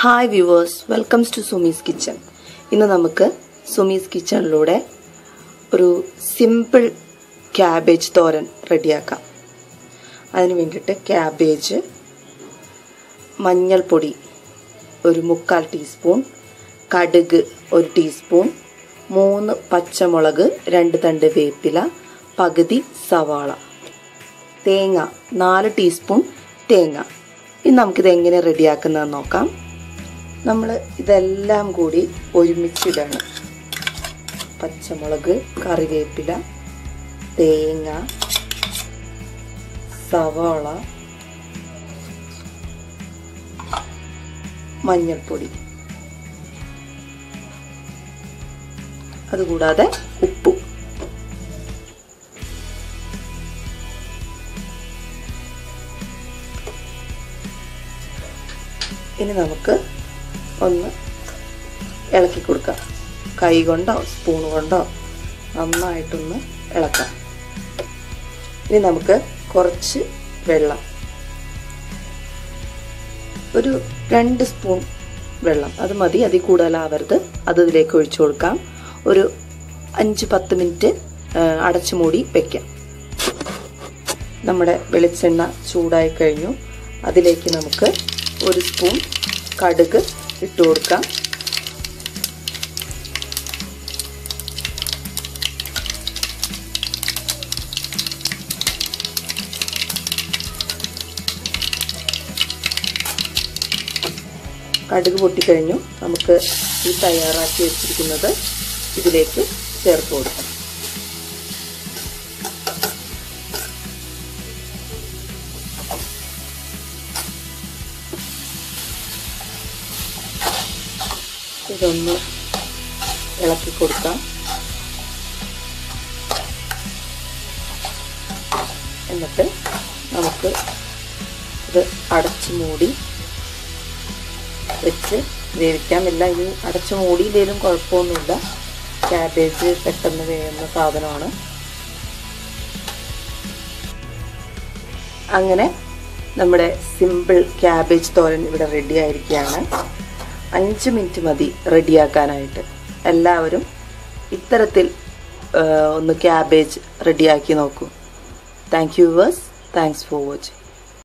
Hi viewers, welcomes to Sumi's kitchen. ഇന്ന് നമുക്ക് സുമീസ് കിച്ചണിലൂടെ ഒരു സിമ്പിൾ ക്യാബേജ് തോരൻ റെഡിയാക്കാം. അതിന് വേണ്ടിയിട്ട് ക്യാബേജ്, മഞ്ഞൾപ്പൊടി ഒരു 1/4 ടീസ്പൂൺ, കടുക് 1 ടീസ്പൂൺ, 3 പച്ചമുളക്, 2 തണ്ട് വേപ്പില, പകുതി സവാള, തേങ്ങ 4 ടീസ്പൂൺ തേങ്ങ. ഇനി നമുക്കിത് എങ്ങനെ റെഡിയാക്കുന്നതെന്ന് നോക്കാം. നമ്മൾ ഇതെല്ലാം കൂടി ഒരുമിച്ചിടണം. പച്ചമുളക്, കറിവേപ്പില, തേങ്ങ, സവാള, മഞ്ഞൾപ്പൊടി, അതുകൂടാതെ ഉപ്പും. ഇനി നമുക്ക് ഒന്ന് ഇളക്കി കൊടുക്കാം. കൈ കൊണ്ടോ സ്പൂൺ കൊണ്ടോ നന്നായിട്ടൊന്ന് ഇളക്കാം. ഇനി നമുക്ക് കുറച്ച് വെള്ളം, ഒരു 2 സ്പൂൺ വെള്ളം, അത് മതി, അതിൽ കൂടുതലാവരുത്, അത് ഇതിലേക്ക് ഒഴിച്ചു കൊടുക്കാം. ഒരു 5-10 മിനിറ്റ് അടച്ചു മൂടി വയ്ക്കാം. നമ്മുടെ വെളിച്ചെണ്ണ ചൂടായി കഴിഞ്ഞു. അതിലേക്ക് നമുക്ക് 1 സ്പൂൺ കടുക് ഇട്ട് കൊടുക്കാം. കടുക് പൊട്ടിക്കഴിഞ്ഞു. നമുക്ക് ഈ തയ്യാറാക്കി വെച്ചിരിക്കുന്നത് ഇതിലേക്ക് ചേർത്ത് കൊടുക്കാം. ഇതൊന്ന് ഇളക്കി കൊടുക്കാം. എന്നിട്ട് നമുക്ക് ഇത് അടച്ചു മൂടി വെച്ച് വേവിക്കാം. ഇല്ല, ഇനി അടച്ചു മൂടിയില്ലേലും കുഴപ്പമൊന്നുമില്ല. ക്യാബേജ് പെട്ടെന്ന് വേവുന്ന സാധനമാണ്. അങ്ങനെ നമ്മുടെ സിമ്പിൾ ക്യാബേജ് തോരൻ ഇവിടെ റെഡി ആയിരിക്കുകയാണ്. 5 മിനിറ്റ് മതി റെഡിയാക്കാനായിട്ട്. എല്ലാവരും ഇത്തരത്തിൽ ഒന്ന് ക്യാബേജ് റെഡിയാക്കി നോക്കൂ. Thank you viewers. Thanks for watching.